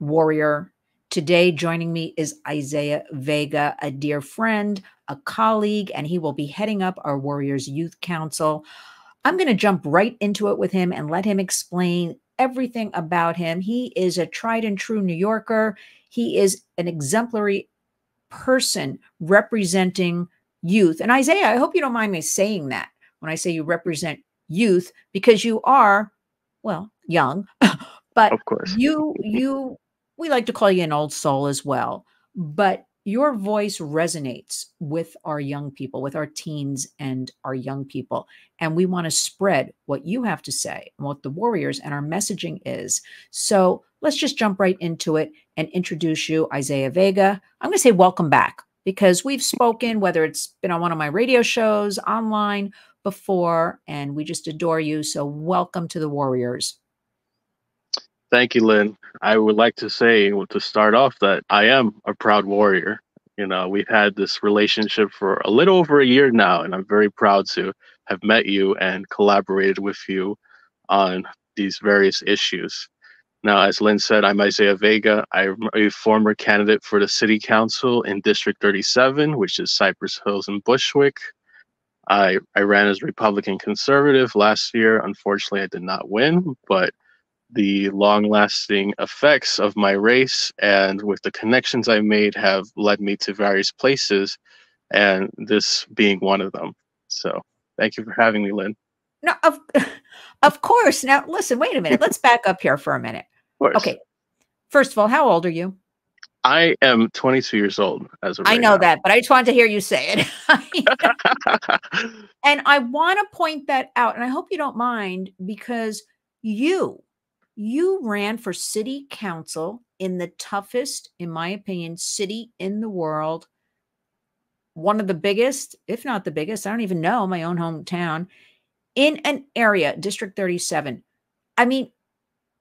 warrior. Today, joining me is Isaiah Vega, a dear friend, a colleague, and he will be heading up our Warriors Youth Council. I'm going to jump right into it with him and let him explain everything about him. He is a tried and true New Yorker. He is an exemplary person representing youth. And Isaiah, I hope you don't mind me saying that when I say you represent youth, because you are, well, young, but Of course. we like to call you an old soul as well. But your voice resonates with our young people, with our teens and our young people. And we want to spread what you have to say and what the Warriors and our messaging is. So let's just jump right into it and introduce you, Isaiah Vega. I'm going to say welcome back because we've spoken, whether it's been on one of my radio shows, online before, and we just adore you. So welcome to the Warriors. Thank you, Lynn. I would like to say, to start off, that I am a proud warrior. We've had this relationship for a little over a year now, and I'm very proud to have met you and collaborated with you on these various issues. Now, as Lynn said, I'm Isaiah Vega. I'm a former candidate for the City Council in District 37, which is Cypress Hills and Bushwick. I ran as Republican conservative last year. Unfortunately, I did not win, but the long-lasting effects of my race and with the connections I made have led me to various places, and this being one of them. So thank you for having me, Lynn. No, of course. Now, listen, wait a minute. Let's back up here for a minute. Of course. Okay. First of all, how old are you? I am 22 years old as of right I know now. that, but I just wanted to hear you say it. And I want to point that out, and I hope you don't mind, because you ran for city council in the toughest, in my opinion, city in the world. One of the biggest, if not the biggest, I don't even know, my own hometown, in an area, District 37. I mean,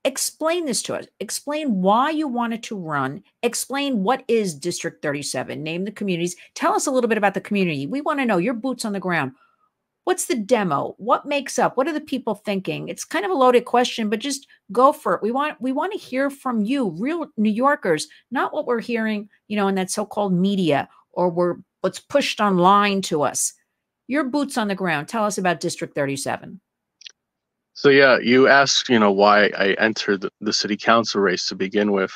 explain this to us. Explain why you wanted to run. Explain what is District 37. Name the communities. Tell us a little bit about the community. We want to know your boots on the ground. What's the demo? What makes up? What are the people thinking? It's kind of a loaded question, but just go for it. We want to hear from you, real New Yorkers, not what we're hearing, in that so-called media or what's pushed online to us. Your boots on the ground. Tell us about District 37. So yeah, you asked, why I entered the city council race to begin with.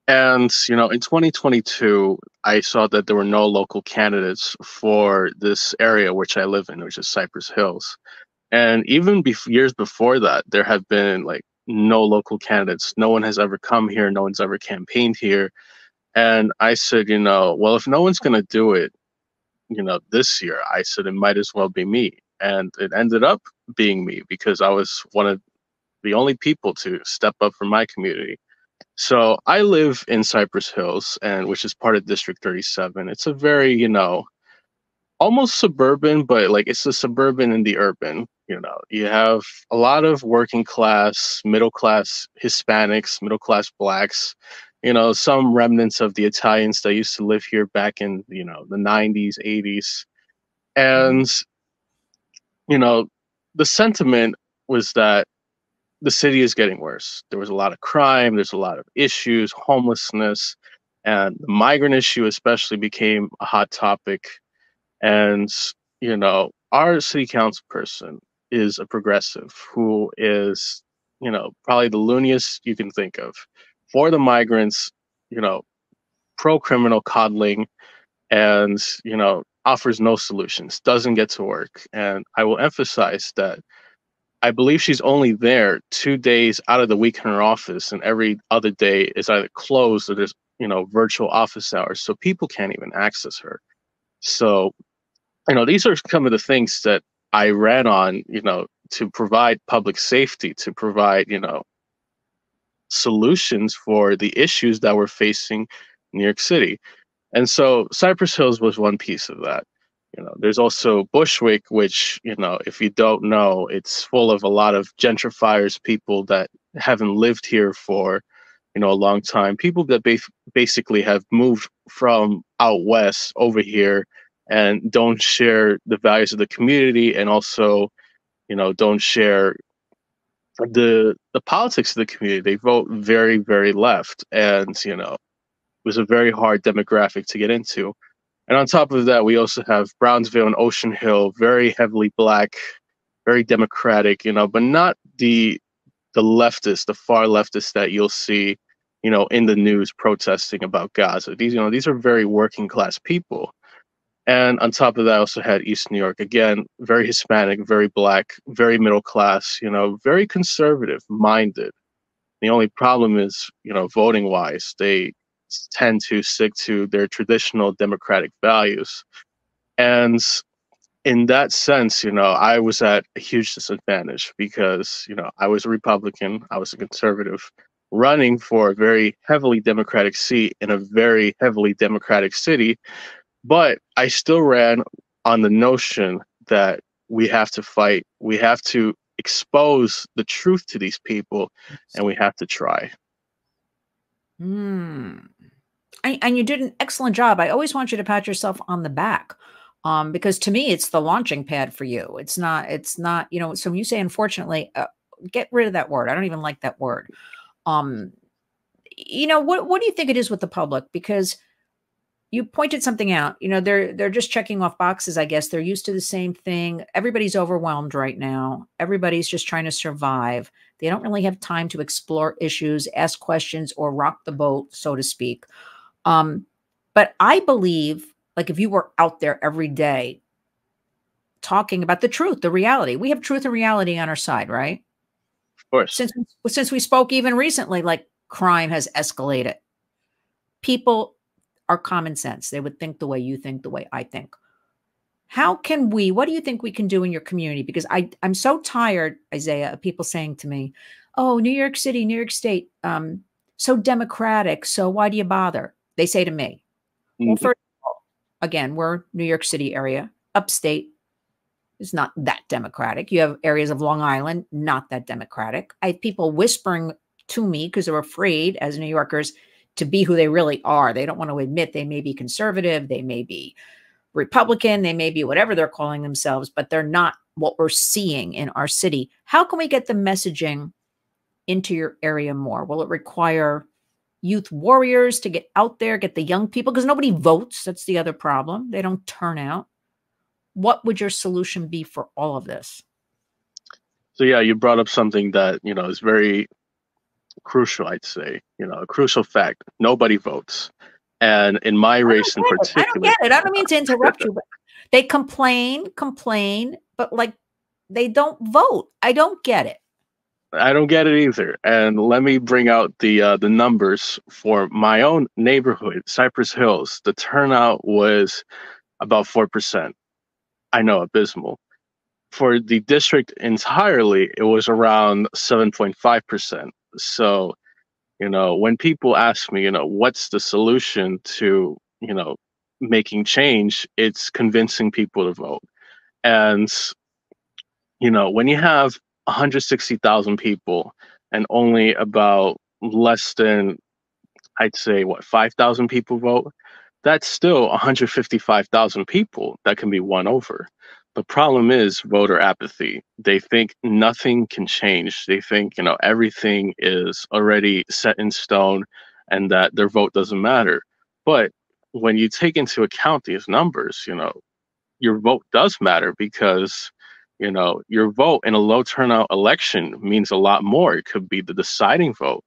And, in 2022, I saw that there were no local candidates for this area which I live in, which is Cypress Hills. And even years before that, there have been like no local candidates. No one has ever come here. No one's ever campaigned here. And I said, well, if no one's going to do it, this year, I said it might as well be me. And it ended up being me because I was one of the only people to step up for my community. So I live in Cypress Hills, and which is part of District 37. It's a very, almost suburban, but like it's a suburban in the urban. You have a lot of working class, middle class Hispanics, middle class Blacks, some remnants of the Italians that used to live here back in, the 90s, 80s. And, the sentiment was that the city is getting worse. There was a lot of crime, there's a lot of issues, homelessness, and the migrant issue especially became a hot topic. And, our city council person is a progressive who is, probably the looniest you can think of for the migrants, pro-criminal coddling, and, offers no solutions, doesn't get to work. And I will emphasize that I believe she's only there 2 days out of the week in her office, and every other day is either closed or there's, virtual office hours. So people can't even access her. So, these are some of the things that I ran on, to provide public safety, to provide, solutions for the issues that we're facing in New York City. And so Cypress Hills was one piece of that. There's also Bushwick, which, if you don't know, it's full of a lot of gentrifiers, people that haven't lived here for, a long time, people that basically have moved from out west over here and don't share the values of the community, and also, don't share the politics of the community, they vote very, very left, and it was a very hard demographic to get into. And on top of that, we also have Brownsville and Ocean Hill, very heavily black, very democratic, but not the leftists, the far leftists that you'll see, in the news protesting about Gaza. These are very working class people. And on top of that, I also had East New York, again, very Hispanic, very black, very middle class, very conservative minded. The only problem is, voting wise, they tend to stick to their traditional democratic values. And in that sense, I was at a huge disadvantage because, I was a Republican, I was a conservative, running for a very heavily Democratic seat in a very heavily Democratic city. But I still ran on the notion that we have to fight, we have to expose the truth to these people, and we have to try. Mm. And you did an excellent job. I always want you to pat yourself on the back. Because to me, it's the launching pad for you. It's not, so when you say, unfortunately, get rid of that word. I don't even like that word. What do you think it is with the public? Because you pointed something out, they're just checking off boxes. I guess they're used to the same thing. Everybody's overwhelmed right now. Everybody's just trying to survive. They don't really have time to explore issues, ask questions, or rock the boat, so to speak. But I believe, like, if you were out there every day talking about the truth, the reality, we have truth and reality on our side, right? Of course. Since we spoke even recently, like, crime has escalated. People are common sense. They would think the way you think, the way I think. What do you think we can do in your community? Because I'm so tired, Isaiah, of people saying to me, oh, New York City, New York State, so democratic. So why do you bother? They say to me, well, first of all, again, we're New York City area, upstate is not that democratic. You have areas of Long Island, not that democratic. I have people whispering to me because they're afraid as New Yorkers to be who they really are. They don't want to admit they may be conservative, they may be Republican, they may be whatever they're calling themselves, but they're not what we're seeing in our city. How can we get the messaging into your area more? Will it require youth warriors to get out there, get the young people? Because nobody votes. That's the other problem. They don't turn out. What would your solution be for all of this? So yeah, you brought up something that, is very crucial, I'd say, a crucial fact. Nobody votes. And in my race in particular. I don't get it. I don't mean to interrupt you, but they complain, but like they don't vote. I don't get it. I don't get it either. And let me bring out the numbers for my own neighborhood, Cypress Hills. The turnout was about 4%. I know, abysmal. For the district entirely, it was around 7.5%. So, when people ask me, what's the solution to, making change, it's convincing people to vote. And, when you have 160,000 people and only about less than, I'd say, 5,000 people vote, that's still 155,000 people that can be won over. The problem is voter apathy. They think nothing can change. They think, everything is already set in stone and that their vote doesn't matter. But when you take into account these numbers, your vote does matter because, your vote in a low turnout election means a lot more. It could be the deciding vote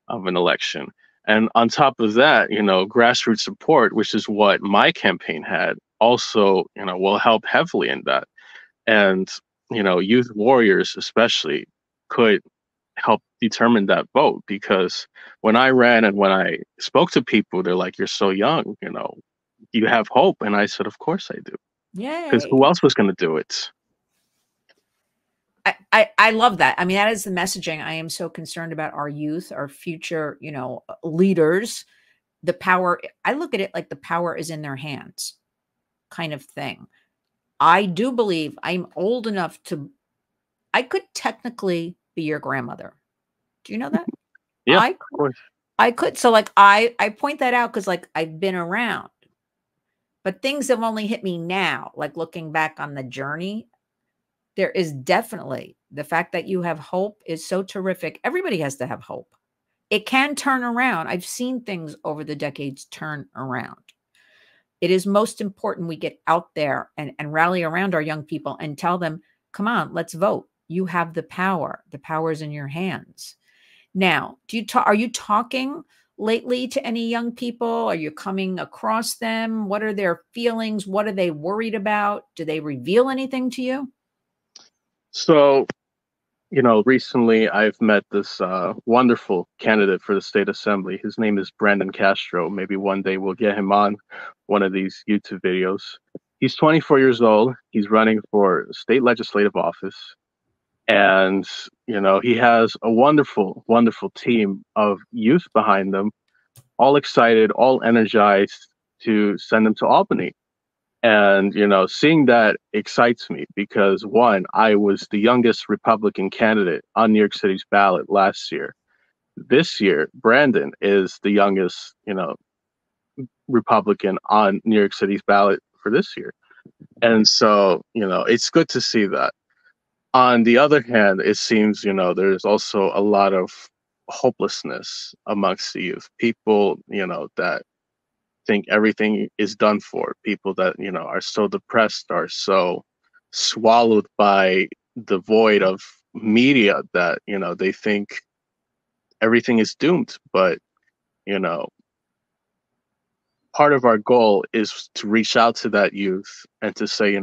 of an election. And on top of that, grassroots support, which is what my campaign had, also, will help heavily in that. And, youth warriors especially could help determine that vote, because when I ran and when I spoke to people, they're like, you're so young, you have hope. And I said, of course I do. Yay. Because who else was going to do it? I love that. I mean, that is the messaging. I am so concerned about our youth, our future, leaders, the power. I look at it like the power is in their hands kind of thing. I do believe I'm old enough I could technically be your grandmother. Do you know that? Yeah, of course. I could. So like, I point that out because like I've been around, but things have only hit me now, like looking back on the journey. There is definitely The fact that you have hope is so terrific. Everybody has to have hope. It can turn around. I've seen things over the decades turn around. It is most important we get out there and rally around our young people and tell them, come on, let's vote. You have the power. The power is in your hands. Now, are you talking lately to any young people? Are you coming across them? What are their feelings? What are they worried about? Do they reveal anything to you? So, recently I've met this wonderful candidate for the state assembly. His name is Brandon Castro. Maybe one day we'll get him on one of these YouTube videos. He's 24 years old. He's running for state legislative office. And, he has a wonderful, wonderful team of youth behind them, all excited, all energized to send them to Albany. And, seeing that excites me because, one, I was the youngest Republican candidate on New York City's ballot last year. This year, Brandon is the youngest, Republican on New York City's ballot for this year. And so, it's good to see that. On the other hand, it seems, there's also a lot of hopelessness amongst the youth. People, that think everything is done for. People that, are so depressed, are so swallowed by the void of media that, they think everything is doomed. But, part of our goal is to reach out to that youth and to say,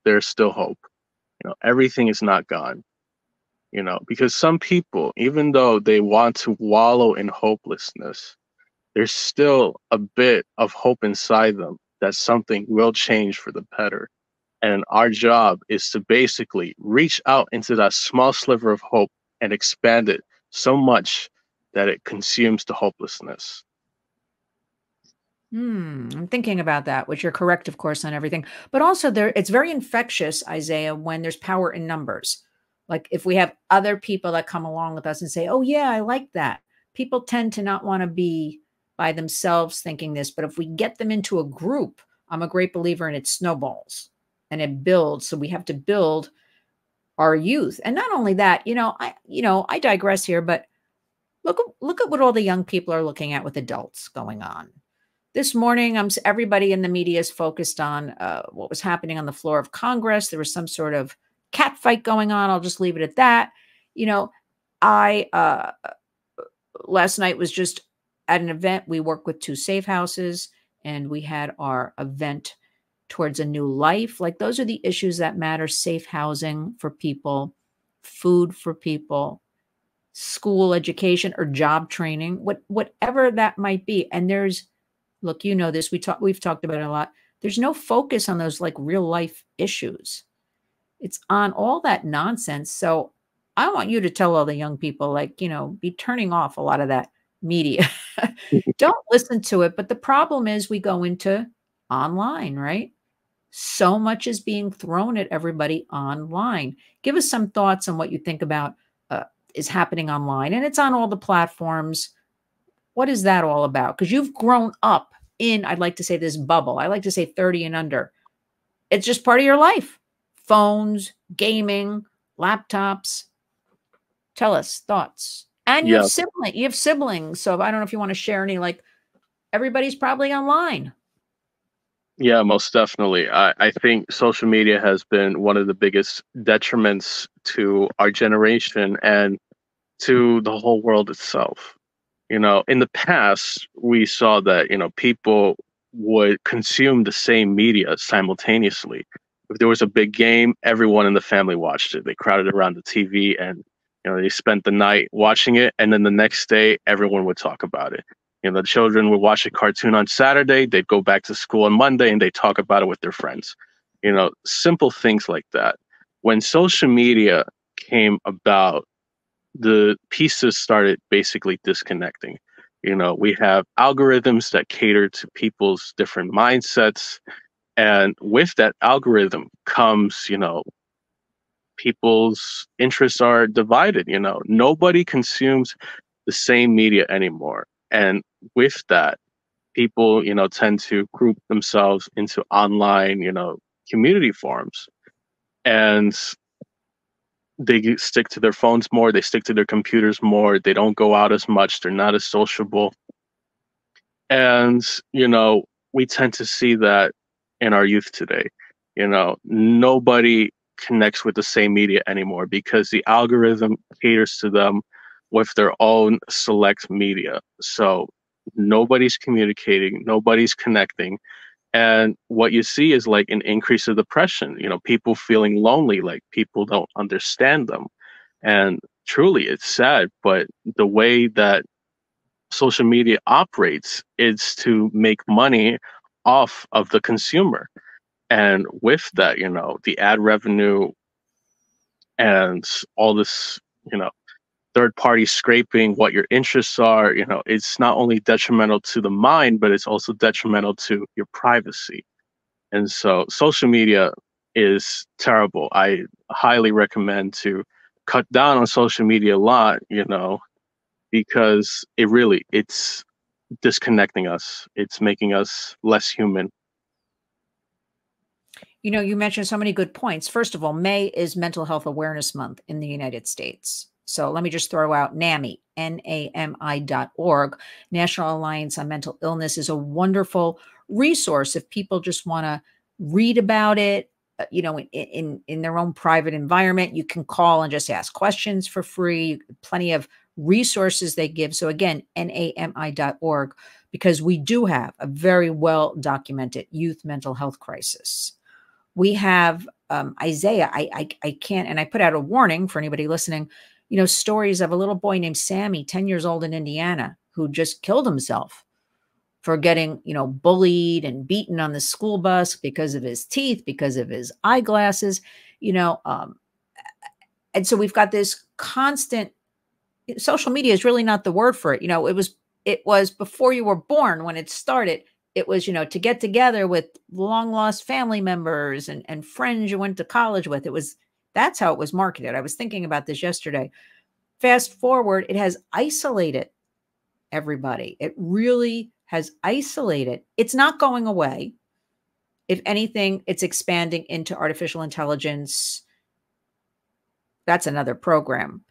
there's still hope. Everything is not gone. Because some people, even though they want to wallow in hopelessness, there's still a bit of hope inside them that something will change for the better. And our job is to basically reach out into that small sliver of hope and expand it so much that it consumes the hopelessness. I'm thinking about that, which you're correct, of course, on everything. But also it's very infectious, Isaiah, when there's power in numbers. Like if we have other people that come along with us and say, oh, yeah, I like that. People tend to not want to be by themselves thinking this. But if we get them into a group, I'm a great believer in it snowballs and it builds. So we have to build our youth. And not only that, I digress here, but look at what all the young people are looking at with adults going on. This morning, everybody in the media is focused on what was happening on the floor of Congress. There was some sort of cat fight going on. I'll just leave it at that. I last night was just at an event. We work with 2 safe houses, and we had our event towards a new life. Like those are the issues that matter: safe housing for people, food for people, school education or job training, whatever that might be. And look, this, we've talked about it a lot. There's no focus on those like real life issues. It's on all that nonsense. So I want you to tell all the young people, be turning off a lot of that media. Don't listen to it. But the problem is we go into online, right? So much is being thrown at everybody online. Give us some thoughts on what you think about is happening online. And it's on all the platforms. What is that all about? Because you've grown up in, I'd like to say, this bubble. I like to say 30 and under. It's just part of your life. Phones, gaming, laptops. Tell us thoughts. And you have siblings. So I don't know if you want to share any, everybody's probably online. Yeah, most definitely. I think social media has been one of the biggest detriments to our generation and to the whole world itself. In the past, we saw that, people would consume the same media simultaneously. If there was a big game, everyone in the family watched it. They crowded around the TV and, they spent the night watching it. And then the next day, everyone would talk about it. The children would watch a cartoon on Saturday. They'd go back to school on Monday and they talk about it with their friends. Simple things like that. When social media came about, the pieces started basically disconnecting. We have algorithms that cater to people's different mindsets. And with that algorithm comes, people's interests are divided. Nobody consumes the same media anymore. And with that, people, tend to group themselves into online, community forums. And they stick to their phones more, they stick to their computers more, they don't go out as much, they're not as sociable. And, we tend to see that in our youth today. Nobody connects with the same media anymore because the algorithm caters to them with their own select media. So nobody's communicating, nobody's connecting. And what you see is like an increase of depression, people feeling lonely, like people don't understand them. And truly, it's sad, but the way that social media operates is to make money off of the consumer. And with that, the ad revenue and all this, third party scraping what your interests are, it's not only detrimental to the mind, but it's also detrimental to your privacy. And so social media is terrible. I highly recommend to cut down on social media a lot, because it's disconnecting us. It's making us less human. You mentioned so many good points. First of all, May is Mental Health Awareness Month in the United States. So let me just throw out NAMI, NAMI.org. National Alliance on Mental Illness is a wonderful resource if people just want to read about it, in their own private environment. You can call and just ask questions for free. Plenty of resources they give. So again, NAMI.org, because we do have a very well documented youth mental health crisis. We have Isaiah. I can't, and I put out a warning for anybody listening, stories of a little boy named Sammy, 10 years old in Indiana, who just killed himself for getting, bullied and beaten on the school bus because of his teeth, because of his eyeglasses, and so we've got this constant. Social media is really not the word for it. It was before you were born when it started. It was, to get together with long lost family members and friends you went to college with. That's how it was marketed. I was thinking about this yesterday. Fast forward, it has isolated everybody. It really has isolated. It's not going away. If anything, it's expanding into artificial intelligence. That's another program.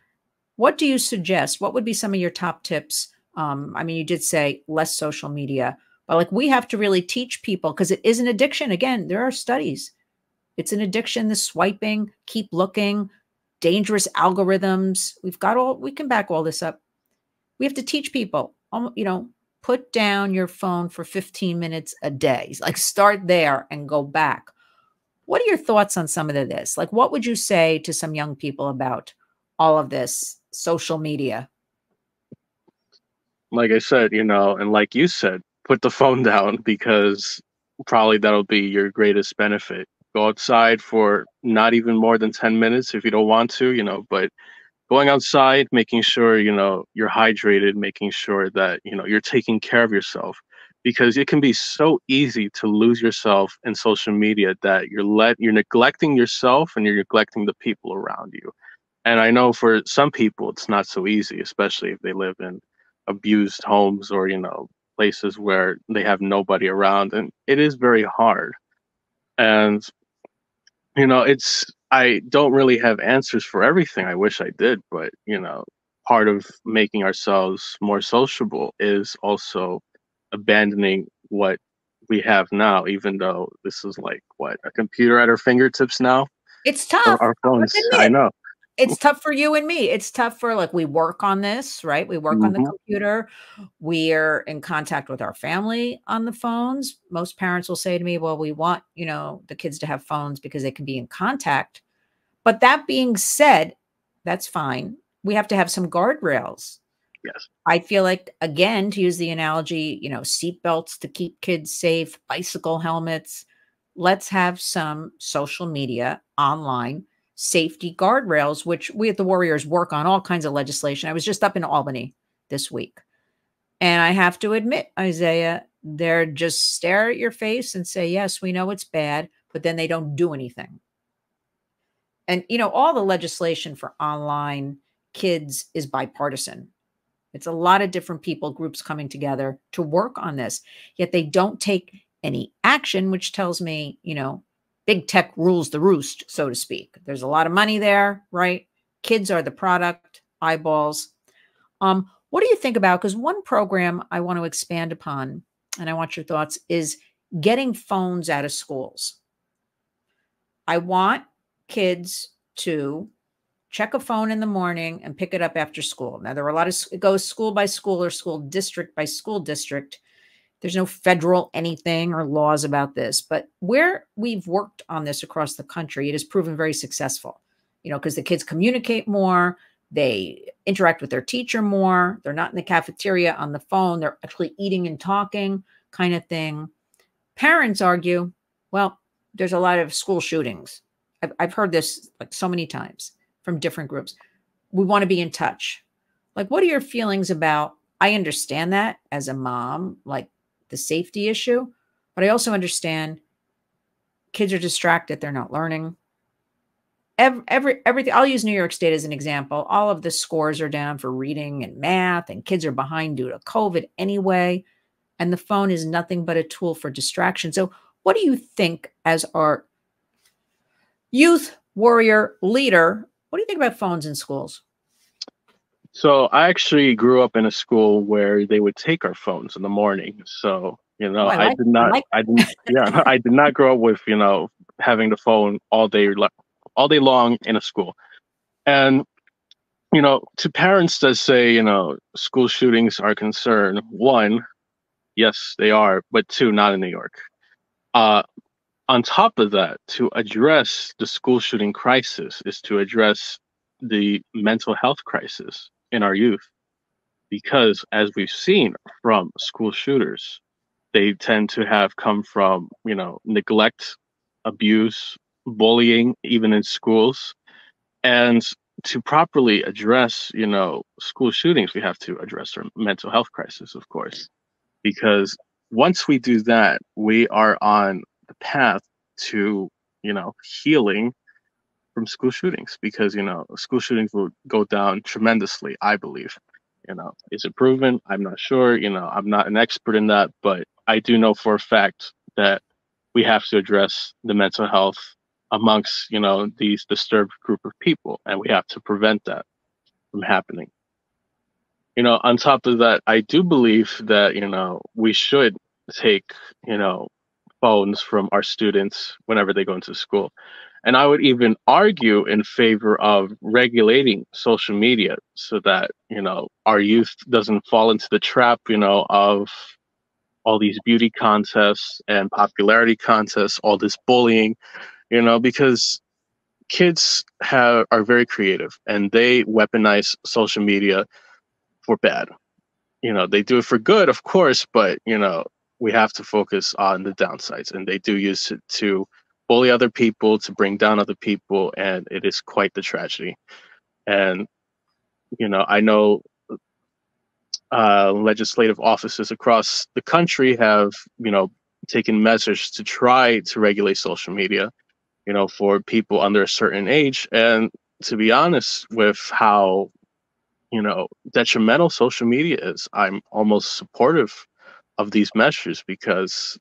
What do you suggest? What would be some of your top tips? You did say less social media, but we have to really teach people, because it is an addiction. Again, there are studies. It's an addiction, the swiping, keep looking, dangerous algorithms. We can back all this up. We have to teach people, put down your phone for 15 minutes a day. Start there and go back. What are your thoughts on some of this? What would you say to some young people about all of this social media? Like I said, and like you said, put the phone down, because probably that'll be your greatest benefit. Go outside for not even more than 10 minutes if you don't want to, but going outside, making sure, you're hydrated, making sure that, you're taking care of yourself, because it can be so easy to lose yourself in social media that you're neglecting yourself and you're neglecting the people around you. And I know for some people, it's not so easy, especially if they live in abused homes or, places where they have nobody around. And it is very hard. And, I don't really have answers for everything. I wish I did. But, part of making ourselves more sociable is also abandoning what we have now, even though this is a computer at our fingertips now. It's tough. Our phones. I know. It's tough for you and me. It's tough for we work on this, right? We work on the computer. We're in contact with our family on the phones. Most parents will say to me, well, we want, the kids to have phones because they can be in contact. But that being said, that's fine. We have to have some guardrails. Yes. I feel like, again, to use the analogy, seatbelts to keep kids safe, bicycle helmets. Let's have some social media online safety guardrails, which we at the Warriors work on all kinds of legislation. I was just up in Albany this week. And I have to admit, Isaiah, they're just stare at your face and say, yes, we know it's bad, but then they don't do anything. And, all the legislation for online kids is bipartisan. It's a lot of different people, groups coming together to work on this, yet they don't take any action, which tells me, big tech rules the roost, so to speak. There's a lot of money there, right? Kids are the product, eyeballs. What do you think about, because one program I want to expand upon, and I want your thoughts, is getting phones out of schools. I want kids to check a phone in the morning and pick it up after school. Now, there are a lot of, it goes school by school or school district by school district. There's no federal anything or laws about this, but where we've worked on this across the country, it has proven very successful, you know, because the kids communicate more, they interact with their teacher more, they're not in the cafeteria on the phone, they're actually eating and talking kind of thing. Parents argue, well, there's a lot of school shootings. I've heard this like so many times from different groups. We want to be in touch. Like, what are your feelings about, I understand that as a mom, like the safety issue, but I also understand kids are distracted. They're not learning. Everything. I'll use New York State as an example. All of the scores are down for reading and math, and kids are behind due to COVID anyway. And the phone is nothing but a tool for distraction. So what do you think, as our youth warrior leader, what do you think about phones in schools? So I actually grew up in a school where they would take our phones in the morning. So, you know, I did not grow up with, you know, having the phone all day long in a school. And, you know, to parents that say, you know, school shootings are a concern, one, yes, they are, but two, not in New York. On top of that, to address the school shooting crisis is to address the mental health crisis in our youth. Because as we've seen from school shooters, they tend to have come from, you know, neglect, abuse, bullying, even in schools. And to properly address, you know, school shootings, we have to address our mental health crisis, of course. Because once we do that, we are on the path to, you know, healing from school shootings, because, you know, school shootings will go down tremendously, I believe. You know, is it proven? I'm not sure. You know, I'm not an expert in that, but I do know for a fact that we have to address the mental health amongst, you know, these disturbed group of people, and we have to prevent that from happening. You know, on top of that, I do believe that, you know, we should take, you know, phones from our students whenever they go into school. And I would even argue in favor of regulating social media so that, you know, our youth doesn't fall into the trap, you know, of all these beauty contests and popularity contests, all this bullying, you know, because kids are very creative and they weaponize social media for bad. You know, they do it for good, of course, but, you know, we have to focus on the downsides, and they do use it to bully other people, to bring down other people, and it is quite the tragedy. And, you know, I know legislative offices across the country have, you know, taken measures to try to regulate social media, you know, for people under a certain age. And to be honest with how, you know, detrimental social media is, I'm almost supportive of these measures, because,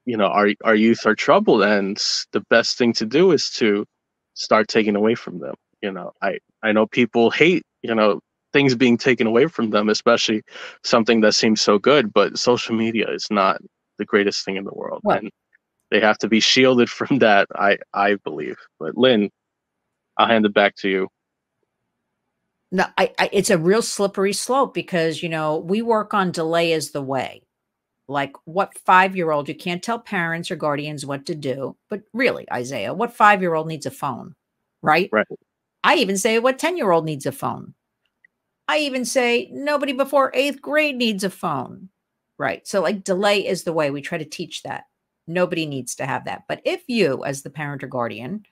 you know, our youth are troubled, and the best thing to do is to start taking away from them. You know, I know people hate, you know, things being taken away from them, especially something that seems so good, but social media is not the greatest thing in the world. Well, and they have to be shielded from that, I believe. But Lynn, I'll hand it back to you. no, it's a real slippery slope, because, you know, we work on delay is the way. Like, what 5-year-old, you can't tell parents or guardians what to do, but really, Isaiah, what 5-year-old needs a phone, right? Right. I even say what 10-year-old needs a phone. I even say nobody before 8th grade needs a phone, right? So like, delay is the way. We try to teach that. Nobody needs to have that. But if you, as the parent or guardian,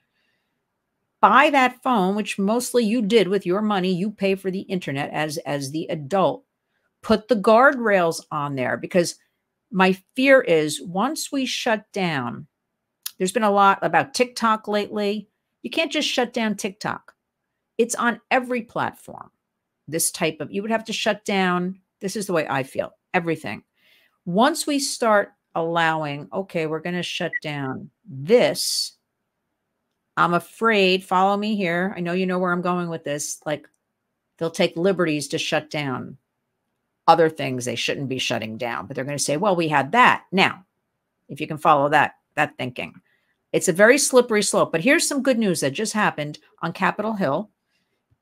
buy that phone, which mostly you did with your money, you pay for the internet as the adult, put the guardrails on there, because my fear is once we shut down, there's been a lot about TikTok lately. You can't just shut down TikTok. It's on every platform. This type of, you would have to shut down. This is the way I feel, everything. Once we start allowing, okay, we're going to shut down this, I'm afraid, follow me here. I know you know where I'm going with this. Like, they'll take liberties to shut down other things they shouldn't be shutting down, but they're going to say, well, we had that. Now, if you can follow that thinking, it's a very slippery slope. But here's some good news that just happened on Capitol Hill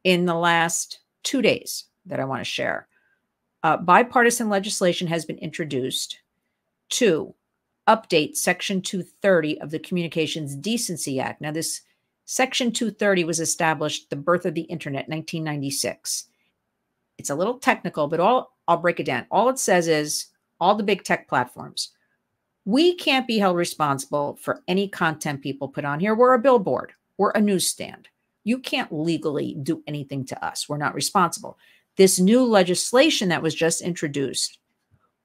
in the last 2 days that I want to share. Bipartisan legislation has been introduced to update Section 230 of the Communications Decency Act. Now, this Section 230 was established the birth of the internet, 1996. It's a little technical, but I'll break it down. All it says is all the big tech platforms, we can't be held responsible for any content people put on here. We're a billboard. We're a newsstand. You can't legally do anything to us. We're not responsible. This new legislation that was just introduced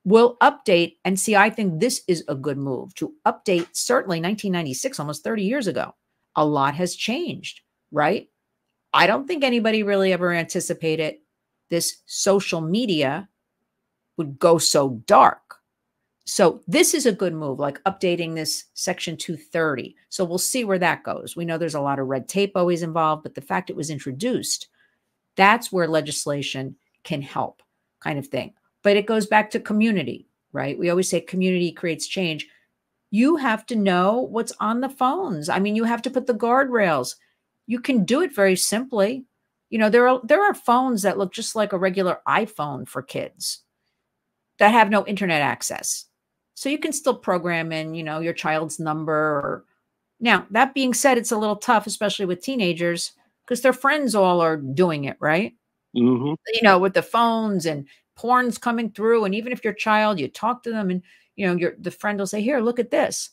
will update, and see, I think this is a good move to update. Certainly 1996, almost 30 years ago, a lot has changed, right? I don't think anybody really ever anticipated this social media would go so dark. So this is a good move, like updating this Section 230. So we'll see where that goes. We know there's a lot of red tape always involved, but the fact it was introduced, that's where legislation can help, kind of thing. But it goes back to community, right? We always say community creates change. You have to know what's on the phones. I mean, you have to put the guardrails. You can do it very simply. You know, there are phones that look just like a regular iPhone for kids that have no internet access. So you can still program in, you know, your child's number. Now, that being said, it's a little tough, especially with teenagers, because their friends all are doing it, right? Mm-hmm. You know, with the phones and porn's coming through. And even if your child, you talk to them and, you know, the friend will say, here, look at this.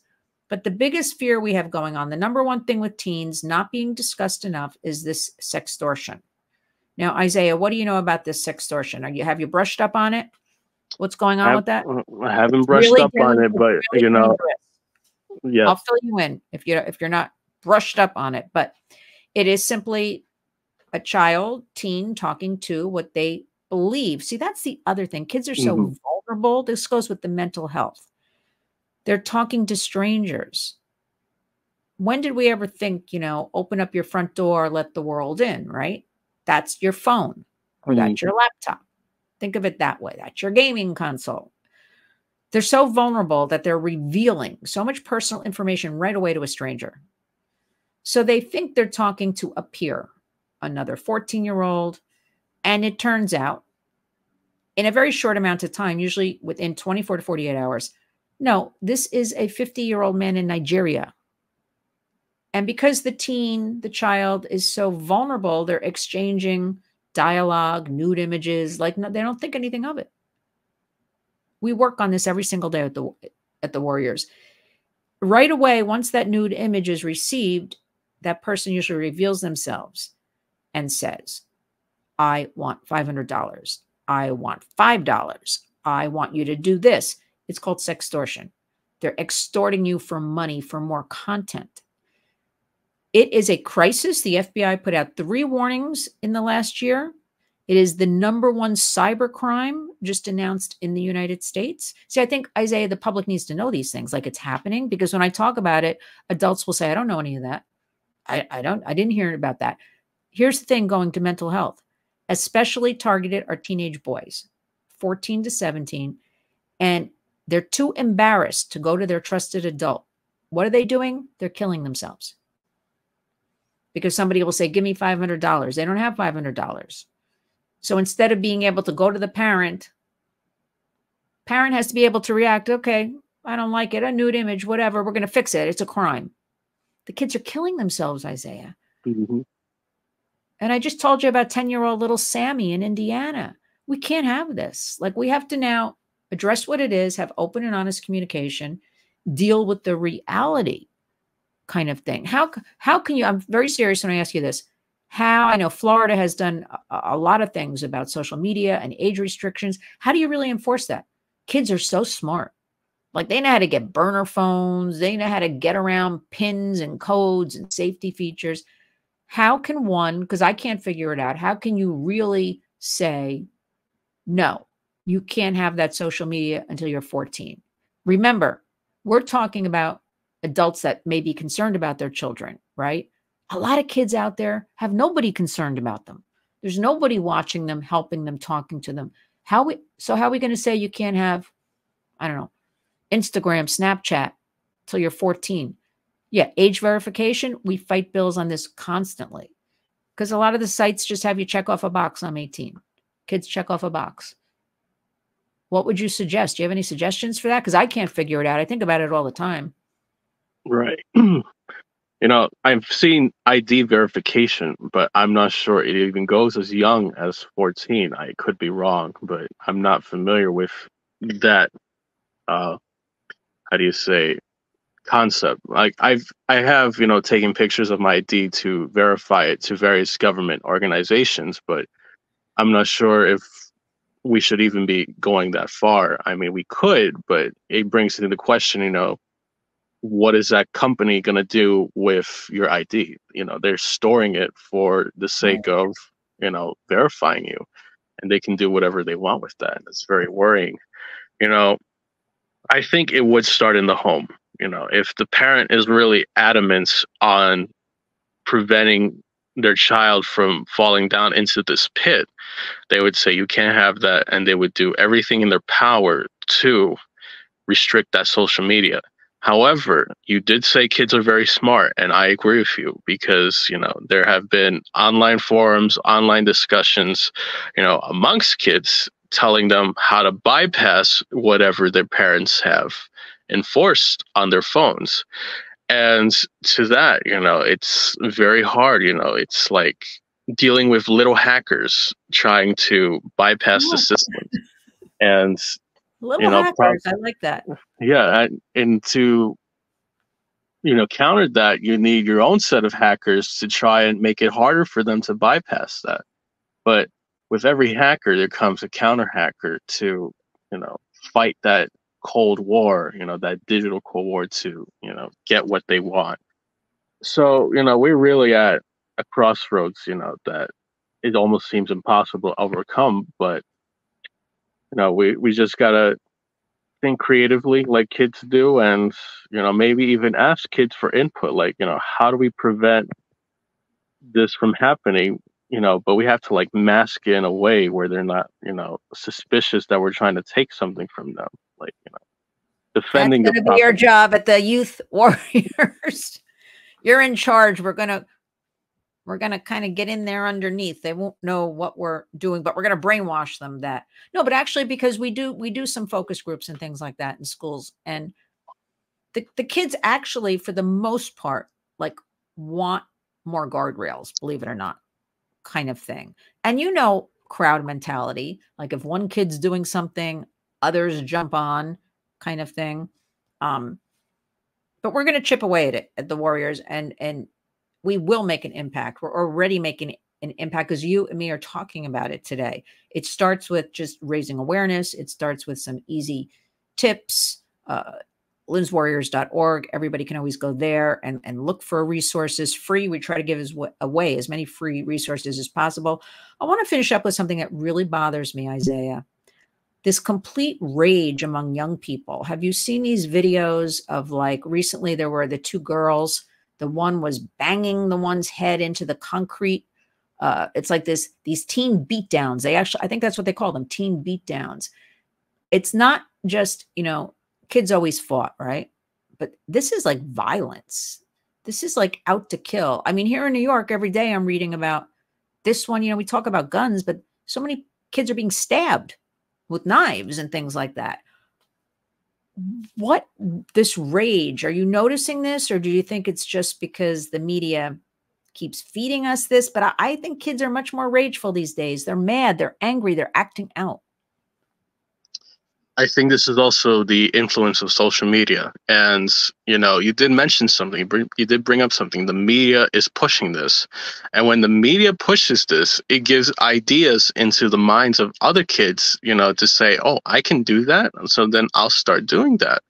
But the biggest fear we have going on, the number one thing with teens not being discussed enough, is this sextortion. Now, Isaiah, what do you know about this sextortion? Have you brushed up on it? What's going on with that? I haven't brushed up on it, but you know, yeah, I'll fill you in if you're not brushed up on it. But it is simply a child, teen, talking to what they believe. See, that's the other thing. Kids are so vulnerable. This goes with the mental health. They're talking to strangers. When did we ever think, you know, open up your front door, let the world in, right? That's your phone or that's your laptop. Think of it that way. That's your gaming console. They're so vulnerable that they're revealing so much personal information right away to a stranger. So they think they're talking to a peer, another 14-year-old. And it turns out, in a very short amount of time, usually within 24 to 48 hours, no, this is a 50-year-old man in Nigeria. And because the child is so vulnerable, they're exchanging dialogue, nude images, like no, they don't think anything of it. We work on this every single day at the Warriors. Right away, once that nude image is received, that person usually reveals themselves and says, I want $500. I want $5. I want you to do this. It's called sextortion. They're extorting you for money for more content. It is a crisis. The FBI put out 3 warnings in the last year. It is the #1 cybercrime just announced in the United States. See, I think, Isaiah, the public needs to know these things, like it's happening, because when I talk about it, adults will say, I don't know any of that. I didn't hear about that. Here's the thing going to mental health, especially targeted are teenage boys, 14 to 17, and they're too embarrassed to go to their trusted adult. What are they doing? They're killing themselves. Because somebody will say, give me $500. They don't have $500. So instead of being able to go to the parent has to be able to react, okay, I don't like it, a nude image, whatever, we're going to fix it. It's a crime. The kids are killing themselves, Isaiah. And I just told you about 10-year-old little Sammy in Indiana. We can't have this. Like, we have to now address what it is, have open and honest communication, deal with the reality kind of thing. How can you, I'm very serious when I ask you this, how, I know Florida has done a lot of things about social media and age restrictions. How do you really enforce that? Kids are so smart. Like, they know how to get burner phones. They know how to get around pins and codes and safety features. How can one, because I can't figure it out, how can you really say, no, you can't have that social media until you're 14? Remember, we're talking about adults that may be concerned about their children, right? A lot of kids out there have nobody concerned about them. There's nobody watching them, helping them, talking to them. How are we going to say you can't have, I don't know, Instagram, Snapchat till you're 14? Yeah, age verification, we fight bills on this constantly because a lot of the sites just have you check off a box, I'm 18. Kids check off a box. What would you suggest? Do you have any suggestions for that? Because I can't figure it out. I think about it all the time. Right. You know, I've seen ID verification, but I'm not sure it even goes as young as 14. I could be wrong, but I'm not familiar with that. How do you say, concept? Like I have, you know, taken pictures of my ID to verify it to various government organizations, but I'm not sure if we should even be going that far. I mean, we could, but it brings into question, you know, what is that company going to do with your ID? You know, they're storing it for the sake of, you know, verifying you, and they can do whatever they want with that. It's very worrying. You know, I think it would start in the home. You know, if the parent is really adamant on preventing their child from falling down into this pit, they would say you can't have that, and they would do everything in their power to restrict that social media. However, you did say kids are very smart, and I agree with you because, you know, there have been online forums, online discussions, you know, amongst kids telling them how to bypass whatever their parents have enforced on their phones. And to that, you know, it's very hard, you know, it's like dealing with little hackers trying to bypass the system. And little hackers, I like that. Yeah, and to, you know, counter that, you need your own set of hackers to try and make it harder for them to bypass that. But with every hacker, there comes a counter hacker to, you know, fight that Cold War, you know, that digital Cold War to, you know, get what they want. So, you know, we're really at a crossroads, you know, that it almost seems impossible to overcome. But, you know, we just gotta think creatively like kids do, and, you know, maybe even ask kids for input, like, you know, how do we prevent this from happening, you know, but we have to like mask it in a way where they're not, you know, suspicious that we're trying to take something from them, like, you know, defending That's going to be your job at the Youth Warriors. You're in charge. We're gonna kind of get in there underneath. They won't know what we're doing, but we're going to brainwash them that no, but actually, because we do some focus groups and things like that in schools, and the kids actually, for the most part, like want more guardrails, believe it or not, kind of thing. And, you know, crowd mentality, like if one kid's doing something, others jump on kind of thing. But we're going to chip away at it at the Warriors, and we will make an impact. We're already making an impact because you and me are talking about it today. It starts with just raising awareness. It starts with some easy tips. Lynn'sWarriors.org. Everybody can always go there and look for resources free. We try to give away as many free resources as possible. I want to finish up with something that really bothers me, Isaiah. This complete rage among young people. Have you seen these videos of, like, recently there were the two girls, the one was banging the one's head into the concrete. It's like these teen beatdowns. They actually, I think that's what they call them, teen beatdowns. It's not just, you know, kids always fought, right? But this is like violence. This is like out to kill. I mean, here in New York, every day I'm reading about this one. You know, we talk about guns, but so many kids are being stabbed with knives and things like that. What, this rage, are you noticing this, or do you think it's just because the media keeps feeding us this? But I think kids are much more rageful these days. They're mad, they're angry, they're acting out. I think this is also the influence of social media. And, you know, you did mention something, you did bring up something. The media is pushing this. And when the media pushes this, it gives ideas into the minds of other kids, you know, to say, oh, I can do that. So then I'll start doing that.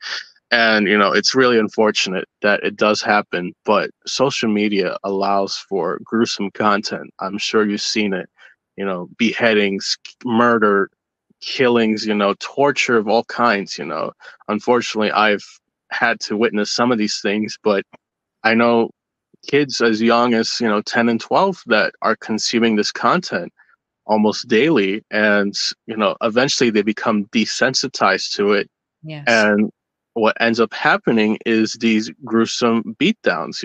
And, you know, it's really unfortunate that it does happen. But social media allows for gruesome content. I'm sure you've seen it, you know, beheadings, murder, killings, you know, torture of all kinds, you know. Unfortunately, I've had to witness some of these things, but I know kids as young as 10 and 12 that are consuming this content almost daily, and eventually they become desensitized to it. Yes. And what ends up happening is these gruesome beatdowns,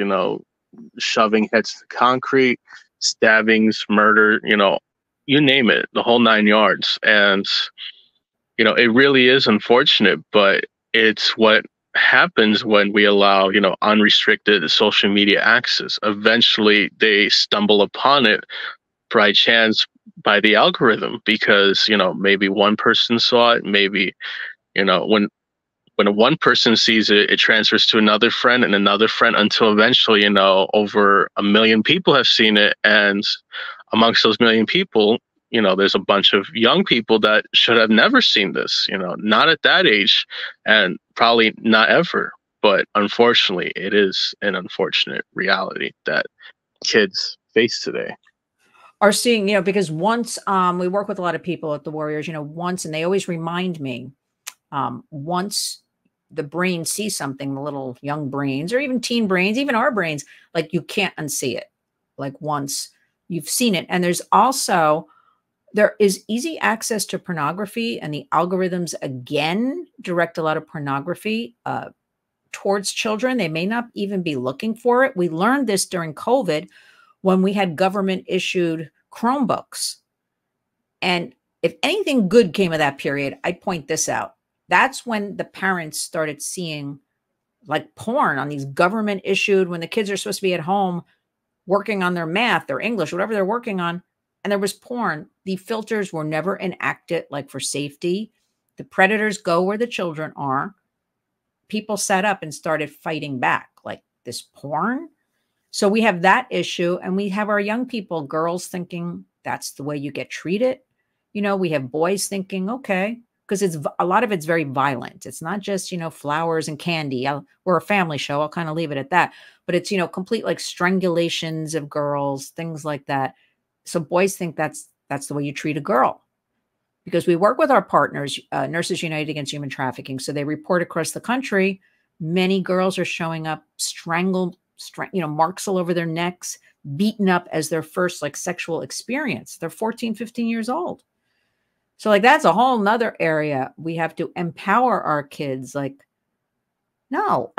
shoving heads to concrete, stabbings, murder, you name it, the whole 9 yards. And it really is unfortunate, but it's what happens when we allow unrestricted social media access. Eventually they stumble upon it by chance, by the algorithm, because maybe one person saw it, maybe when one person sees it, it transfers to another friend and another friend, until eventually over 1 million people have seen it. And amongst those 1 million people, there's a bunch of young people that should have never seen this, not at that age, and probably not ever. But unfortunately, it is an unfortunate reality that kids face today. Are seeing, because once we work with a lot of people at the Warriors, once, and they always remind me, once the brain sees something, the little young brains or even teen brains, even our brains, like you can't unsee it. Like once you've seen it. And there is easy access to pornography, and the algorithms again direct a lot of pornography towards children. They may not even be looking for it. We learned this during COVID when we had government issued Chromebooks. And if anything good came of that period, I'd point this out. That's when the parents started seeing like porn on these government issued, when the kids are supposed to be at home working on their math, their English, whatever they're working on. And there was porn. The filters were never enacted like for safety. The predators go where the children are. People sat up and started fighting back, like this porn. So we have that issue, and we have our young people, girls thinking that's the way you get treated. We have boys thinking, okay, because a lot of it's very violent. It's not just, flowers and candy. We're a family show. I'll kind of leave it at that. But it's, complete like strangulations of girls, things like that. So boys think that's the way you treat a girl, because we work with our partners, Nurses United Against Human Trafficking. So they report across the country, many girls are showing up strangled, marks all over their necks, beaten up as their first like sexual experience. They're 14, 15 years old. So like, that's a whole nother area. We have to empower our kids. Like, no,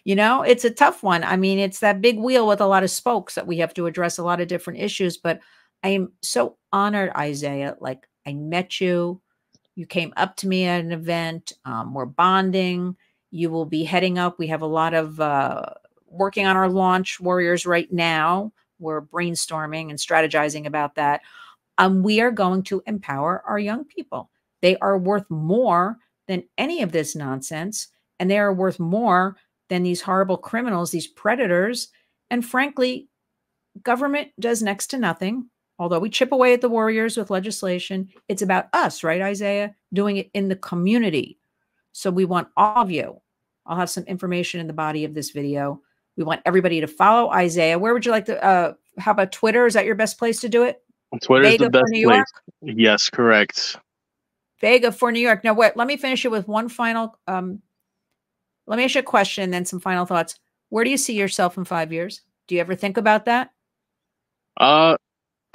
it's a tough one. I mean, it's that big wheel with a lot of spokes that we have to address a lot of different issues, but I am so honored, Isaiah. Like, I met you. You came up to me at an event. We're bonding. You will be heading up. We have a lot of working on our launch Warriors right now. We're brainstorming and strategizing about that. We are going to empower our young people. They are worth more than any of this nonsense. And they are worth more than these horrible criminals, these predators. And frankly, government does next to nothing. Although we chip away at the Warriors with legislation, it's about us, right, Isaiah? Doing it in the community. So we want all of you. I'll have some information in the body of this video. We want everybody to follow Isaiah. Where would you like to, how about Twitter? Is that your best place to do it? Twitter is the best place. Yes, correct. Vega for New York. Now, let me finish it with one final, let me ask you a question and then some final thoughts. Where do you see yourself in 5 years? Do you ever think about that?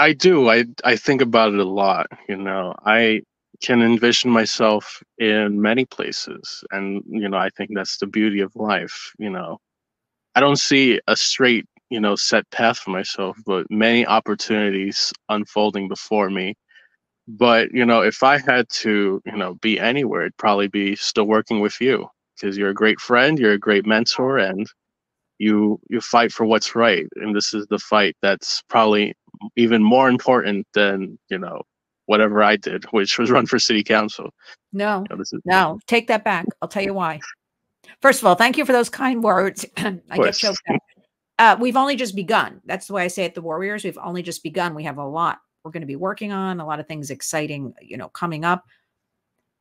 I do. I think about it a lot. I can envision myself in many places. And, I think that's the beauty of life. I don't see a straight, set path for myself, but many opportunities unfolding before me. But, if I had to, be anywhere, it'd probably be still working with you, because you're a great friend, you're a great mentor, and you fight for what's right. And this is the fight that's probably even more important than, whatever I did, which was run for city council. No, no, take that back. I'll tell you why. First of all, thank you for those kind words. I get choked up. We've only just begun. That's the way I say it, the Warriors. We've only just begun. We have a lot we're going to be working on, a lot of things exciting, coming up.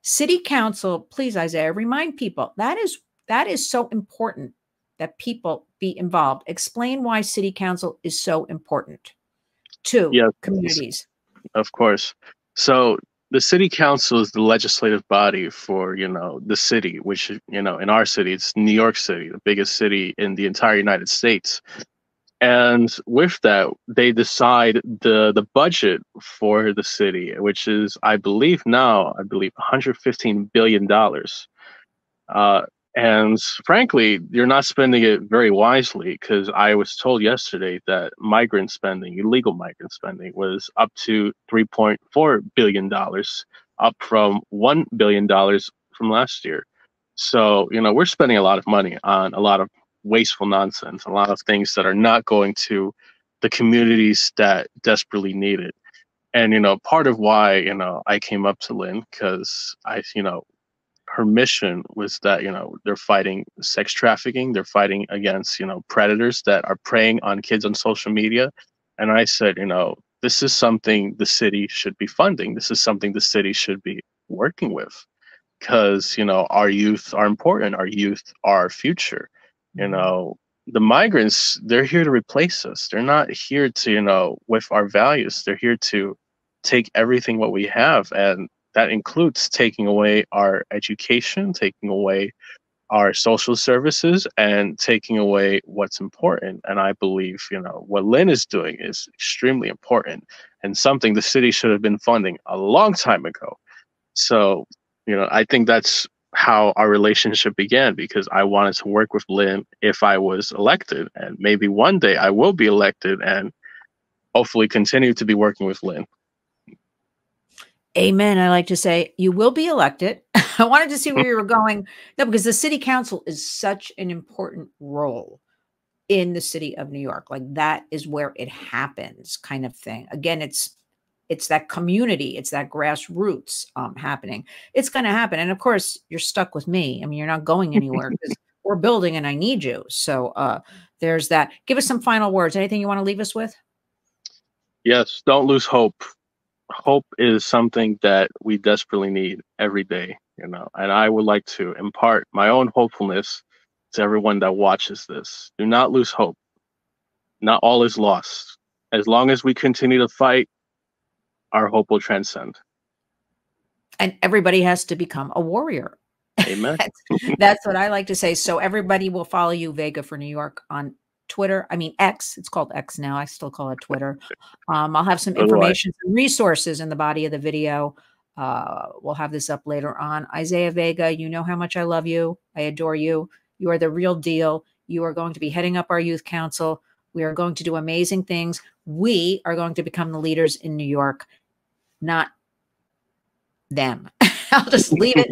City council, please, Isaiah, remind people that is so important that people be involved. Explain why city council is so important to communities. Of course. So the city council is the legislative body for, the city, which, in our city, it's New York City, the biggest city in the entire United States. And with that, they decide the budget for the city, which is, I believe 115 billion dollars. Uh, and frankly, you're not spending it very wisely, because I was told yesterday that migrant spending, illegal migrant spending, was up to $3.4 billion, up from $1 billion from last year. So, we're spending a lot of money on a lot of wasteful nonsense, a lot of things that are not going to the communities that desperately need it. And, part of why, I came up to Lynn, because her mission was that, they're fighting sex trafficking, they're fighting against, predators that are preying on kids on social media. And I said, this is something the city should be funding. This is something the city should be working with, because our youth are important, our youth are our future. The migrants, they're here to replace us. They're not here to, with our values. They're here to take everything what we have, and that includes taking away our education, taking away our social services, and taking away what's important. And I believe, what Lynn is doing is extremely important, and something the city should have been funding a long time ago. So, I think that's how our relationship began, because I wanted to work with Lynn if I was elected. And maybe one day I will be elected and hopefully continue to be working with Lynn. Amen. I like to say you will be elected. I wanted to see where you were going. No, because the city council is such an important role in the city of New York. Like, that is where it happens, kind of thing. Again, it's that community, it's that grassroots happening. It's going to happen. And of course, you're stuck with me. I mean, you're not going anywhere, because we're building and I need you. So there's that. Give us some final words. Anything you want to leave us with? Yes, don't lose hope. Hope is something that we desperately need every day, and I would like to impart my own hopefulness to everyone that watches this. Do not lose hope. Not all is lost. As long as we continue to fight, our hope will transcend. And everybody has to become a warrior. Amen. That's what I like to say. So everybody will follow you, Vega for New York, on Twitter. I mean, X. It's called X now. I still call it Twitter. I'll have some information and resources in the body of the video. We'll have this up later on. Isaiah Vega, you know how much I love you. I adore you. You are the real deal. You are going to be heading up our youth council. We are going to do amazing things. We are going to become the leaders in New York, not them. I'll just leave it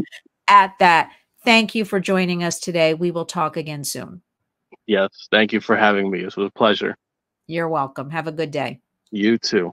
at that. Thank you for joining us today. We will talk again soon. Yes, thank you for having me. It was a pleasure. You're welcome. Have a good day. You too.